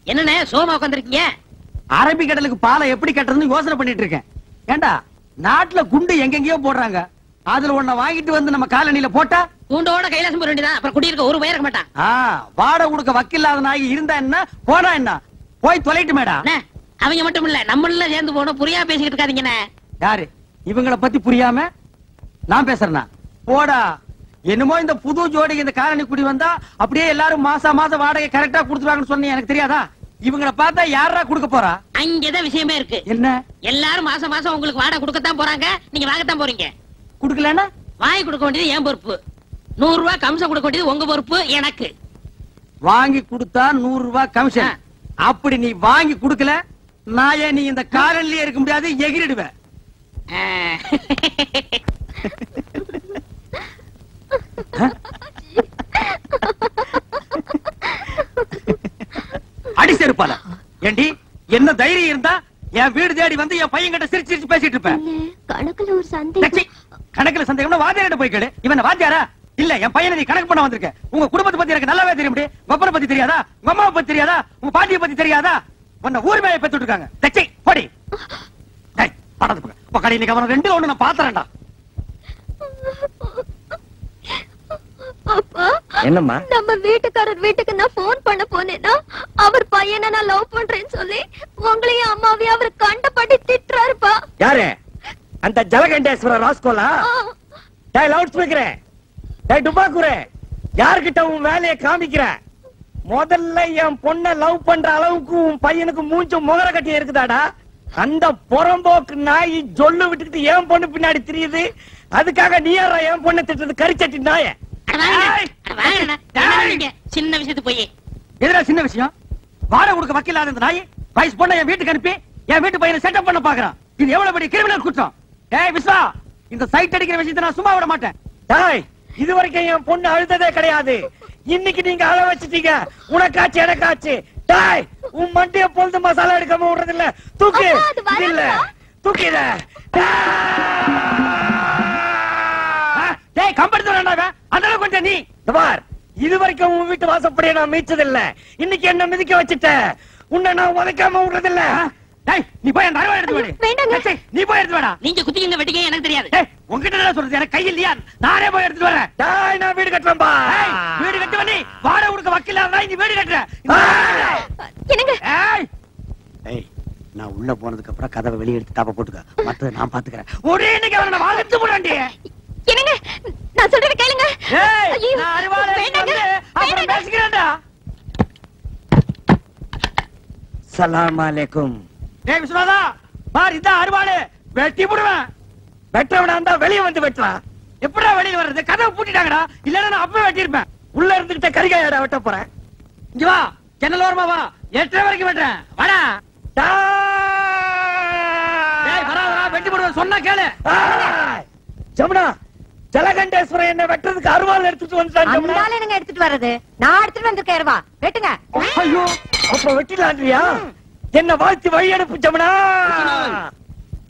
என்னண்ணே சோமா உட்காந்துருக்கீங்க? அரபி கடலுக்கு பாலை எப்படி கட்டுறதுன்னு யோசனை பண்ணிட்டு இருக்கேன். ஏண்டா நாட்டுல குண்டு எங்கெங்கயோ போடுறாங்க, அதுல ஒன்ன வாங்கிட்டு வந்து நம்ம காலனில போட்டா கூண்டோட கைலாசம் போற வேண்டியதான். அப்புறம் குடியிருக்க ஒரு பயிர் இருக்க மாட்டான். வாடகை கொடுக்க வக்கில்லாத நாய் இருந்தா என்ன போனா என்ன, போய் தொலைட்டு மேடா. அவங்க மட்டும் இல்ல நம்மள சேர்ந்து போனோம். புரியா பேசிக்கிட்டு இருக்காதீங்கண்ணே. யாரு இவங்கள பத்தி புரியாம நான் பேசுறேன்னா? போடா. என்னமோ இந்த புது ஜோடி இந்த காலனி குடி வந்தா அப்படியே எல்லாரும் மாசம் வாடகை கரெக்டா கொடுத்துருவாங்கன்னு சொன்னீங்க. எனக்கு தெரியாதா? இவங்கள பார்த்தா யாரா கொடுக்க போறா? அங்கதான் விஷயமே இருக்கு. என்ன? எல்லாரும் மாசம் உங்களுக்கு வாடகை கொடுக்கத்தான் போறாங்க, நீங்க வாங்கத்தான் போறீங்க. குடுக்கலன்னா வாங்கி கொடுக்க வேண்டியது என் பொறுப்பு. 100 ரூபாய் கமிஷன் கொடுக்க வேண்டியது உங்க பொறுப்பு. எனக்கு வாங்கி கொடுத்தா 100 ரூபாய் கமிஷன். அப்படி நீ வாங்கி கொடுக்கல, நான் நீ இந்த காலனிலேயே இருக்க முடியாது, எகிரிடுவேன். அடி செருப்பால. ஏண்டி என்ன தைரியம் இருந்தா என் வீடு தேடி வந்து என் பையன் கிட்ட சிரிச்சு சிரிச்சு பேசிட்டு இருப்பேன். கணக்குல ஒரு சந்தேகம். கணக்குல சந்தேகம்னா வாத்தியார்ட்ட போய் கேளு. இவன் வாத்தியாரா? இல்ல என் பையனை நீ கணக்கு பண்ண வந்திருக்க. உங்க குடும்பத்தை பத்தி எனக்கு நல்லாவே தெரியும். உங்க பத்தி தெரியாதா? உங்க அம்மாவை பத்தி தெரியாதா? உங்க பாட்டியை பத்தி தெரியாதா? உன்னை ஊர் மேய பெத்துட்டு இருக்காங்க. தச்சை போடி. இன்னைக்கு அவன் 2 ஒண்ணு நான் பாத்துறேன்டா. அப்பா என்னம்மா? நம்ம வீட்டுக்காரர் வீட்டுக்கு நான் போன் பண்ண போனேன்னா அவர் பையனை நான் லவ் பண்றேன்னு சொல்லி உங்களையும் அம்மாவையும் அவர் கண்டபடி திட்டுறாருப்பா. யாரு? அந்த ஜலகண்டேஸ்வர ராஸ்கோலா? டேய் லவுட் ஸ்பீக்கரே, டேய் டுபாக்குரே, யார்கிட்ட உன் வேலையை காமிக்கிற? முதல்ல என் பொண்ணை லவ் பண்ற அளவுக்கு உன் பையனுக்கு மூஞ்சும் முகர கட்டி இருக்குதாடா? அந்த பொறம்போக்கு நாய் ஜொல்லு விட்டுக்கிட்டு என் பொண்ணு பின்னாடி தெரியுது. அதுக்காக நீ யாரா என் பொண்ணை திட்டுறது? கரிச்சட்டி நாய. சின்ன விஷயத்து போய் எதிரா சின்ன விஷயம்? வாடகை கொடுக்க வக்கில்லாத இந்த நாய் வயசு பொண்ணை என் வீட்டுக்கு அனுப்பி என் வீட்டு பையனை செட்டப் பண்ண பாக்குறான். இது எவ்வளவு பெரிய கிரிமினல் குற்றம். டேய் விஸ்வா, இந்த சைட் அடிக்கிற விஷயத்தை நான் சும்மா விட மாட்டேன். டேய் இது வரைக்கும் என் பொண்ணு அழுததே கிடையாது. இன்னைக்கு நீங்க அழ வச்சிட்டீங்க. உனக்காச்சு எனக்காச்சு. டேய் உன் மண்டிய பொழுது மசாலா எடுக்காம விடுறது இல்ல. தூக்கு. இல்ல தூக்கிட. டேய் கம்பெனி தரேன்டா. அதெல்லாம் கொஞ்சம் நீ பார். இது வரைக்கும் உன் வீட்டு வாசப்படியே நான் மீச்சது இல்ல. இன்னைக்கு என்ன மிதிக்க வச்சிட்ட. உன்னை நான் உதைக்காம விடுறது இல்ல. டேய் நீ போய் அந்த அருவாளை எடுத்து வாடி. நீ போய் எடுத்து வாடா. நீங்க குத்திங்க வெட்டிங்க எனக்கு தெரியாது. டேய் உன்கிட்ட என்ன சொல்றது? எனக்கு கை இல்லையா? நானே போய் எடுத்து வரேன். டேய் நான் வீடு கட்டறேன் பா. டேய் வீடு கட்டுவ நீ. வாடகை கொடுக்க வக்கில்லாத நீ வீடு கட்டற. என்னங்க? ஏய் நான் உள்ள போனதுக்கு அப்புறம் கதவை வெளிய எடுத்து தாப்ப போட்டுக்க. மத்த நான் பாத்துக்கறேன். ஒரே இன்னைக்கு அவனை வாங்கத்து போடாண்டி. என்னங்க? நான் சொல்றத கேளுங்க. ஏய் நான் அருவாளை எடுத்து அப்புறம் பேசிக்கிறேன்டா. சலாம் அலைக்கும். டேய் விஸ்வநாதா, பார் இதான் அருவாளை. வெட்டி போடுவேன். வெட்டவனா இருந்தா வெளிய வந்து வெட்டலாம். எப்படா வெளிய வர்றது? கதவை பூட்டிட்டாங்கடா. இல்லன்னா நான் அப்பவே வெட்டி இருப்பேன். உள்ள இருந்துகிட்ட கரிகாயடா வெட்ட போறேன். இங்க வா, ஜன்னல் ஓரமா வா. 8:30 வரைக்கும் வெட்டறேன். வாடா. டேய் வராதடா, வெட்டி போடுவேன் சொன்னா கேளு. ஜமுனா, ஜலகண்டேஸ்வரன் என்ன வெட்டறதுக்கு அருவாள் எடுத்துட்டு வந்துட்டான். ஜமுனா அந்தால என்னங்க எடுத்துட்டு வரது? நான் எடுத்துட்டு வந்திருக்கேன் அருவா. வெட்டுங்க. ஐயோ அப்புறம் வெட்டிலான்றியா? என்ன வாழ்த்தி வழி அனுப்பு ஜமுனா.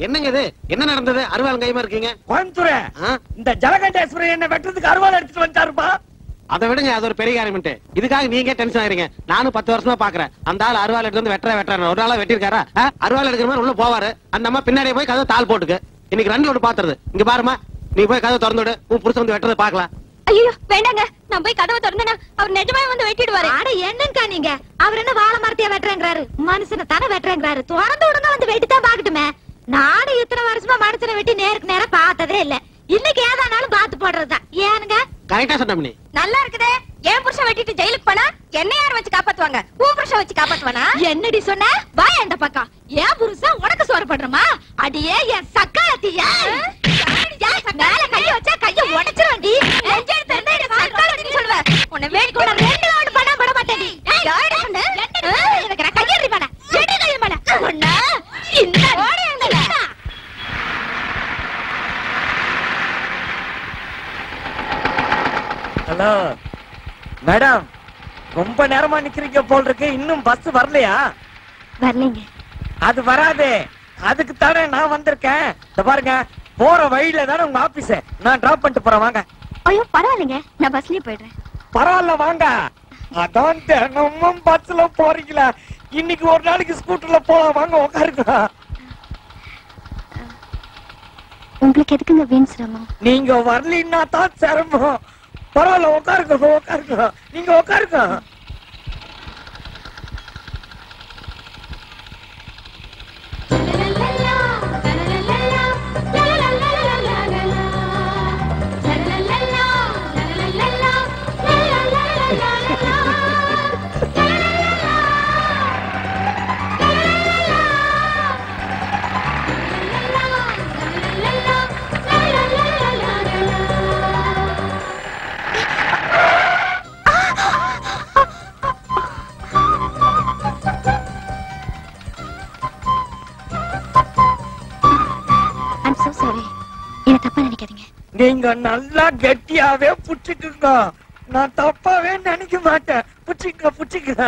என்னங்க இது? என்ன நடந்தது? அருவாள் கைமா இருக்கீங்க. கோயம்புத்தூர் இந்த ஜலகண்டேஸ்வரன் என்ன வெட்டறதுக்கு அருவாள் எடுத்துட்டு வந்துட்டாருப்பா. அதை விடுங்க, அது ஒரு பெரிய காரியம். இதுக்காக நீங்க டென்ஷன் ஆகிறீங்க. நானும் 10 வருஷமா பாக்குறேன். அந்த ஆள் அருவாள் எடுத்து வந்து வெட்டுறேன் ஒரு நாளா வெட்டிருக்காரா? அருவாள் எடுக்கிற மாதிரி உள்ள போவாரு. அந்த அம்மா பின்னாடியே போய் கதவை தாள் போட்டுக்கு. இன்னைக்கு 2 லோடு பாத்துறது. இங்க பாருமா, நீ போய் கதவை திறந்து விடு. உன் புருஷன் வந்து வெட்டுறதை பாக்கலாம். ஐயோ வேண்டாங்க, நான் போய் கதவை திறந்தேனா அவர் நிஜமாவே வந்து வெட்டிடுவாரு. அட என்னங்கா நீங்க? அவர் என்ன வாழை மரத்தையா வெட்டுறேங்கிறாரு? மனுஷனை தானே வெட்டுறேங்கிறாரு. திறந்து விடுங்க, வந்து வெட்டித்தான் பாக்கட்டுமே. நானும் இத்தனை வருஷமா மனுஷனை வெட்டி நேருக்கு நேரம் பார்த்ததே இல்ல. இன்னைக்கு ஏதானாலும் பார்த்து போடுறதுதான். ஏனுங்க? கரெக்டா சொன்ன. நல்லா இருக்குதே. என் புருஷன் வெட்டிட்டு ஜெயிலுக்கு போனா என்ன யார் வச்சு காப்பாத்துவாங்க? உன் புருஷன் வச்சு காப்பாத்துவானா? என்னடி சொன்ன? வா அந்த பக்கம். என் புருஷன் உனக்கு சோறு பண்றமா? அடியே என் சக்காலத்தியா. மேல கைய வச்சா கைய உடைச்சிருவாண்டி. நெஞ்செடுத்து இருந்தா என்ன சக்காலத்தின்னு சொல்லுவ. உன்னை வேடி கூட 2 ரவுண்ட் பண்ண பட மாட்டேடி. யாரடி சொன்ன? எனக்கு நான் கையறி பண்ண. எடி கைய பண்ண. ஒண்ணா இந்த ஓடி அங்கல. ஹலோ மேடம், ரொம்ப நேரமா நிக்கிறீங்க போல் இருக்கு. இன்னும் பஸ் வரலையா? வரலங்க. அது வராது. அதுக்கு தானே நான் வந்திருக்கேன். இந்த பாருங்க, போற வழியில தானே உங்க ஆபீஸ். நான் டிராப் பண்ணிட்டு போறேன், வாங்க. ஐயோ பரவாயில்லைங்க, நான் பஸ்லயே போயிடுறேன். பரவாயில்ல வாங்க. அதான் தினமும் பஸ்ல போறீங்களா, இன்னைக்கு ஒரு நாளைக்கு ஸ்கூட்டர்ல போலாம், வாங்க உட்காருங்க. உங்களுக்கு எதுக்குங்க வீண் சிரமம்? நீங்க வரலன்னா தான் சிரமம். பரவாயில்ல உட்காருங்க, உட்காருங்க, நீங்க உட்காருங்க. நீங்க நல்லா கெட்டியாவே புடிச்சுக்குங்க, நான் தப்பாவே நினைக்க மாட்டேன். புடிச்சுக்க.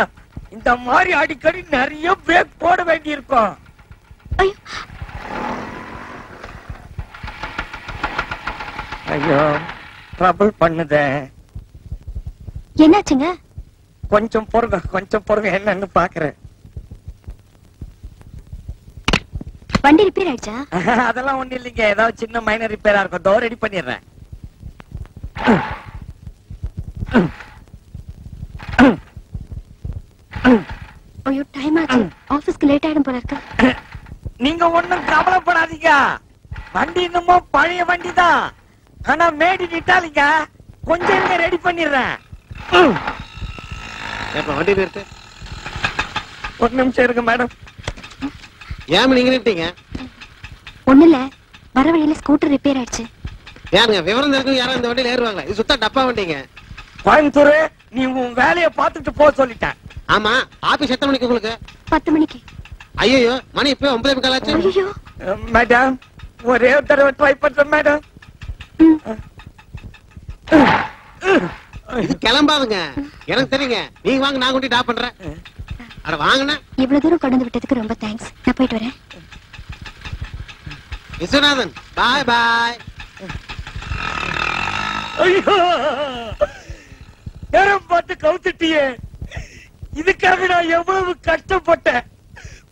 இந்த மாதிரி அடிக்கடி நிறைய பிரேக் போட வேண்டி இருக்கும். ஐயோ ட்ரபிள் பண்ணுதே. என்னாச்சுங்க? கொஞ்சம் பொறுங்க, என்னன்னு பாக்குறேன். வண்டி ரிப்பேர் ஆயிடுச்சா? அதெல்லாம் ஒண்ணு இல்லைங்க, ஏதாவது சின்ன மைனர் ரிப்பேரா இருக்கும். தோ ரெடி பண்ணிடுறேன். ஐயோ டைம் ஆச்சு, ஆபீஸ்க்கு லேட் ஆயிடும் போல இருக்கு. நீங்க ஒண்ணும் கவலைப்படாதீங்க, வண்டி இன்னுமோ பழைய வண்டி தான், ஆனா மேடி நிட்டாலிங்க. கொஞ்சம் ரெடி பண்ணிடுறேன். வண்டி நிறுத்து. ஒரு நிமிஷம் இருக்கு மேடம். ஏன் நீங்க நிறுத்தீங்க? ஒண்ணு இல்ல, வர வழியில ஸ்கூட்டர் ரிப்பேர் ஆயிடுச்சு. ஏங்க விவரம் தெரிஞ்சு யாரும் இந்த வண்டியில ஏறுவாங்க? இது சுத்தா டப்பா வண்டிங்க. கோயம்புத்தூர், நீ உன் வேலையை பார்த்துட்டு போக சொல்லிட்டேன். ஆமா, ஆபீஸ் எத்தனை மணிக்கு உங்களுக்கு? 10 மணிக்கு. ஐயோ மணி இப்ப 9:15 ஆச்சு. ஐயோ மேடம், ஒரே ஒரு தடவை ட்ரை பண்றேன் மேடம். இது கிளம்பாதுங்க, எனக்கு தெரியுங்க. நீங்க வாங்க, நான் கொண்டு டாப் பண்றேன். அட வாங்கண்ணா. இவ்வளவு தூரம் கொண்டு விட்டதுக்கு ரொம்ப தேங்க்ஸ். நான் போயிட்டு வரேன். விஸ்வநாதன், பாய் பாய். ஐயோ நேரம் பார்த்து கவுத்துட்டியே. இதுக்காக நான் எவ்வளவு கஷ்டப்பட்டேன்.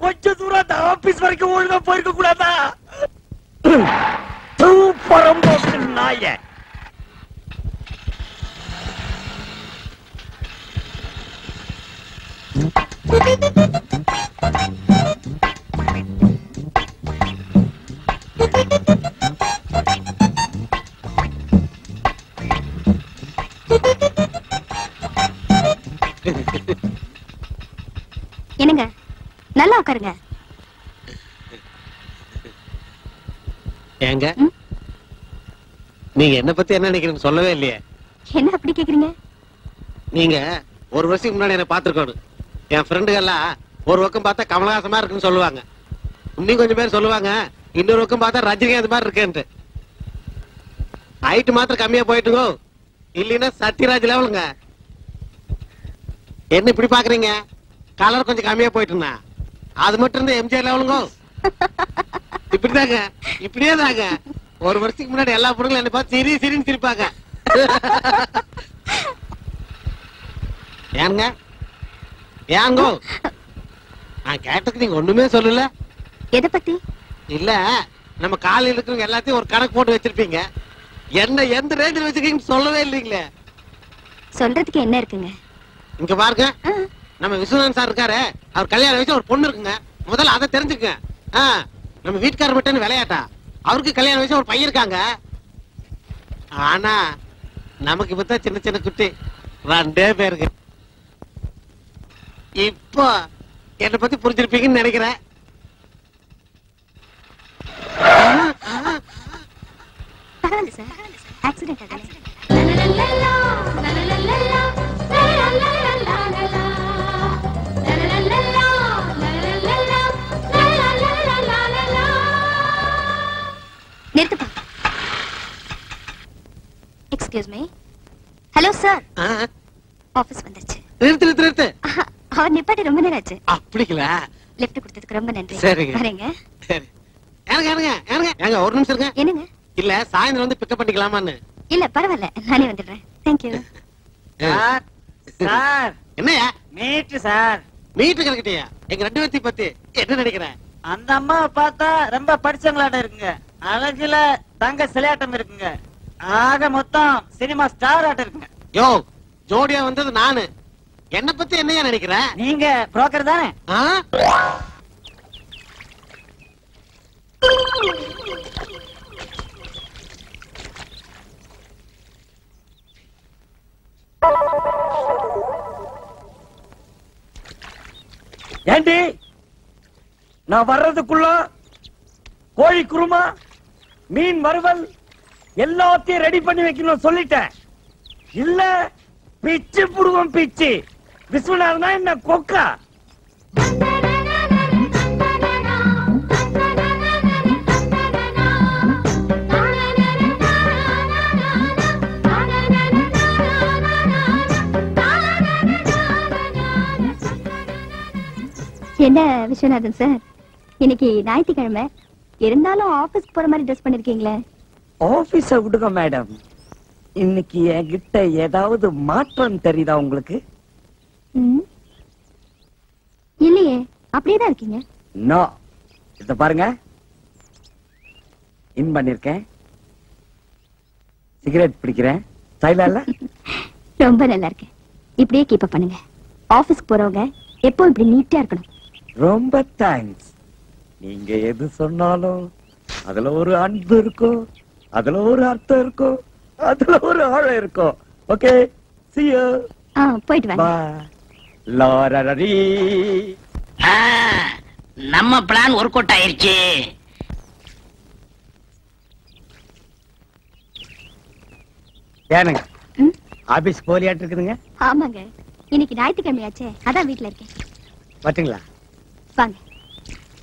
கொஞ்ச தூரம் அந்த ஆபீஸ் வரைக்கும் ஒழுங்கா போயிருக்க கூடாதா? பரம்போக்கு நாய. என்னங்க, நல்லா உட்காருங்க. ஏங்க நீங்க என்ன பத்தி என்ன நினைக்கிறீங்க சொல்லவே இல்லையே. என்ன அப்படி கேக்குறீங்க? நீங்க ஒரு வருஷத்துக்கு முன்னாடி என்ன பாத்துருக்கணும். என் ஃப்ரெண்டுகள்லாம் ஒரு பக்கம் பார்த்தா கமலஹாசமா இருக்குன்னு சொல்லுவாங்க, இன்னும் கொஞ்சம் பேர் சொல்லுவாங்க இன்னொரு பக்கம் பார்த்தா ரஜினிகாந்த் மாதிரி இருக்குன்ட்டு. ஹைட் மாத்திரம் கம்மியா போயிட்டுங்கோ, இல்லைன்னா சத்யராஜ் லெவலுங்க. என்ன இப்படி பாக்குறீங்க? கலர் கொஞ்சம் கம்மியா போயிட்டுனா அது மட்டும் இருந்தா எம்ஜிஆர் லெவலுங்கோ. இப்படிதாங்க, இப்படியே தாங்க. ஒரு வருஷத்துக்கு முன்னாடி எல்லா பொண்ணுங்களும் என்ன பார்த்து சிரின்னு சிரிப்பாங்க. ஏங்க ஏங்கோ நான் கேட்டதுக்கு நீங்க ஒண்ணுமே சொல்லல. எதை பத்தி? இல்ல, நம்ம காலையில் இருக்கிறவங்க எல்லாத்தையும் ஒரு கணக்கு போட்டு வச்சிருப்பீங்க, என்ன எந்த ரேஞ்சில் வச்சிருக்கீங்கன்னு சொல்லவே இல்லைங்களே. சொல்றதுக்கு என்ன இருக்குங்க? இங்க பாருங்க, நம்ம விஸ்வநாதன் சார் இருக்காரு, அவர் கல்யாணம் வயசு ஒரு பொண்ணு இருக்குங்க. முதல்ல அதை தெரிஞ்சுக்கங்க. நம்ம வீட்டுக்காரர் மட்டும் விளையாட்டா, அவருக்கு கல்யாண வயசு ஒரு பையன் இருக்காங்க. ஆனா நமக்கு இப்பதான் சின்ன சின்ன குட்டி 2 பேருக்கு. இப்போ என்ன பத்தி புரிஞ்சிருப்பீங்கன்னு நினைக்கிறேன். பரவாயில்ல சார், ஆக்சிடென்ட் ஆகல. நிறுத்துப்பா. Excuse me. Hello sir, office வந்துருச்சு. நிறுத்து. அவர் நிப்பாட்டி ரொம்ப நேரம் ஆச்சு. அப்படிங்களா? லிஃப்ட் கொடுத்ததுக்கு ரொம்ப நன்றி. சரிங்க. வரேங்க. சரி. ஏங்க ஒரு நிமிஷம் இருங்க. என்னங்க? இல்ல சாயந்தரம் வந்து பிக்கப் பண்ணிக்கலாமான்னு. இல்ல பரவாயில்ல, நானே வந்துடுறேன். தேங்க்யூ. சார் சார் என்னையா மீட் சார். மீட்டு கிடக்கிட்டியா? எங்க 2 பேர்த்தையும் பத்தி என்ன நினைக்கிறேன்? அந்த அம்மாவை பார்த்தா ரொம்ப படிச்சவங்களாட்ட இருக்குங்க. அழகுல தங்க சிலையாட்டம் இருக்குங்க. ஆக மொத்தம் சினிமா ஸ்டார் ஆட்டம் இருக்குங்க. யோ ஜோடியா வந்தது நானு. என்ன பத்தி என்னையா நினைக்கிற? நீங்க புரோக்கர் தானே? ஆ? ஏண்டி நான் வர்றதுக்குள்ள கோழி குருமா மீன் வறுவல் எல்லாத்தையும் ரெடி பண்ணி வைக்கணும் சொல்லிட்டேன். இல்ல பிச்சு புடுவோம் பிச்சு. விஸ்வநாதனா என்ன கொக்கா? என்ன விஸ்வநாதன் சார், இன்னைக்கு ஞாயிற்றுக்கிழமை இருந்தாலும் ஆபீஸ் போற மாதிரி ட்ரெஸ் பண்ணிருக்கீங்களே. ஆபீஸ விடுங்க மேடம். இன்னைக்கு என்கிட்ட ஏதாவது மாற்றம் தெரியுதா உங்களுக்கு? இல்லையே, அப்படியேதான் இருக்கீங்க. நோ, இத பாருங்க. இன் பண்ணிருக்கேன், சிகரெட் பிடிக்கிறேன். ஸ்டைலா இல்ல? ரொம்ப நல்லா இருக்கு. இப்படியே கீப் அப் பண்ணுங்க. ஆபீஸ்க்கு போறவங்க எப்போ இப்படி நீட்டா இருக்கணும். ரொம்ப தேங்க்ஸ். நீங்க எது சொன்னாலும் அதுல ஒரு அன்பு இருக்கும், அதுல ஒரு அர்த்தம் இருக்கும், அதுல ஒரு ஆழம் இருக்கும். Okay, see you. போயிட்டு வாங்க. Bye. லாரரரி. நம்ம பிளான் ஒர்க் அவுட் ஆயிருச்சு. ஏனுங்க ஆபீஸ் போலியாட்டு இருக்குதுங்க? ஆமாங்க, இன்னைக்கு ஞாயிற்றுக்கிழமையாச்சே, அதான் வீட்டுல இருக்கேன். வட்டுங்களா? வாங்க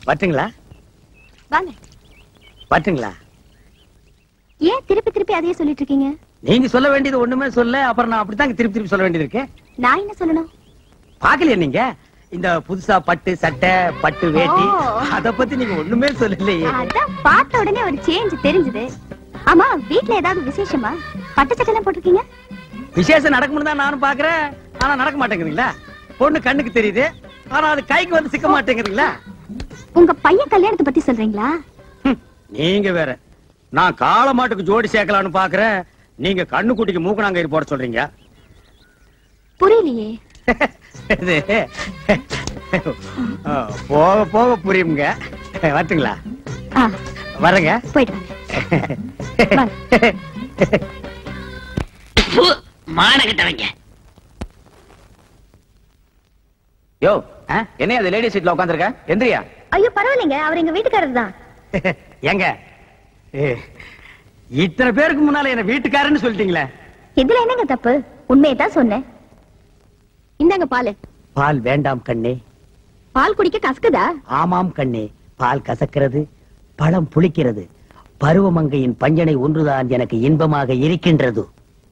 வட்டுங்களா? வாங்க. வட்டுங்களா? ஏன் திருப்பி திருப்பி அதையே சொல்லிட்டு இருக்கீங்க? நீங்க சொல்ல வேண்டியது ஒண்ணுமே சொல்ல, அப்புறம் நான் அப்படித்தான் திருப்பி திருப்பி சொல்ல வேண்டியது இருக்கு. நான் என்ன சொல்லணும்? பாக்கலையா நீங்க இந்த புதுசா பட்டு சட்டை பட்டு வேட்டி? அத பத்தி நீங்க ஒண்ணுமே சொல்லலையே. அதான் பார்த்த உடனே ஒரு சேஞ்ச் தெரிஞ்சது. ஆமா, வீட்ல ஏதாவது விசேஷமா? பட்டு சட்டை எல்லாம் போட்டிருக்கீங்க? விசேஷம் நடக்கும்னு தான் நானும் பாக்குறேன், ஆனா நடக்க மாட்டேங்குதுங்களா? பொண்ணு கண்ணுக்கு தெரியுது, ஆனா அது கைக்கு வந்து சிக்க மாட்டேங்குதுங்களா? உங்க பையன் கல்யாணத்தை பத்தி சொல்றீங்களா? நீங்க வேற. நான் காளை மாட்டுக்கு ஜோடி சேர்க்கலான்னு பாக்குறேன், நீங்க கண்ணு குட்டிக்கு மூக்கணாங்கயிறு போட சொல்றீங்க. புரியலையே. இது போக போக புரியுங்க. வரட்டுங்களா? வரங்க. போயிட்டு வாங்க. மான கிட்ட வைங்க. யோ, என்ன அது லேடி சீட்ல உட்கார்ந்திருக்க? எந்திரியா? ஐயோ பரவாயில்லைங்க, அவர் எங்க வீட்டுக்காரர் தான். எங்க இத்தனை பேருக்கு முன்னால என்ன வீட்டுக்காரன்னு சொல்லிட்டீங்களே. இதுல என்னங்க தப்பு? உண்மையை தான் சொன்னேன். இந்தாங்க பால். பால் வேண்டாம் கண்ணே. பால் குடிக்க கசக்குதா? ஆமாம் கண்ணே, பால் கசக்கிறது, பழம் புளிக்கிறது. பருவமங்கையின் பஞ்சனை ஒன்றுதான் எனக்கு இன்பமாக இருக்கின்றது.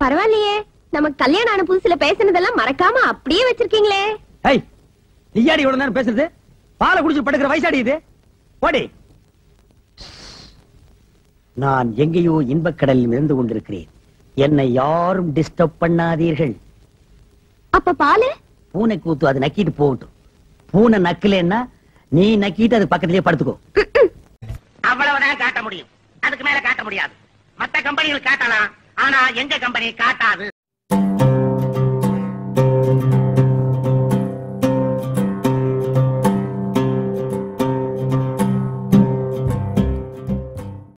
பரவாயில்லையே, நமக்கு கல்யாணம் ஆன புதுசுல பேசினதெல்லாம் மறக்காம அப்படியே வச்சிருக்கீங்களே. ஏய், நீயாடி இவ்வளவு நேரம் பேசுறது? பாலை குடிச்சு படுக்கிற வயசாடி இது. ஓடி. நான் எங்கேயோ இன்பக்கடலில் இருந்து கொண்டிருக்கிறேன். என்னை யாரும் டிஸ்டர்ப் பண்ணாதீர்கள். அப்ப பாலு? பூனை கூத்து, அது நக்கிட்டு போகட்டும். பூனை நக்கலன்னா நீ நக்கிட்டு அது பக்கத்திலேயே படுத்துக்கோ. அவ்வளவுதான் காட்ட முடியும், அதுக்கு மேல காட்ட முடியாது. மத்த கம்பெனிகள் காட்டலாம், ஆனா எங்க கம்பெனி காட்டாது.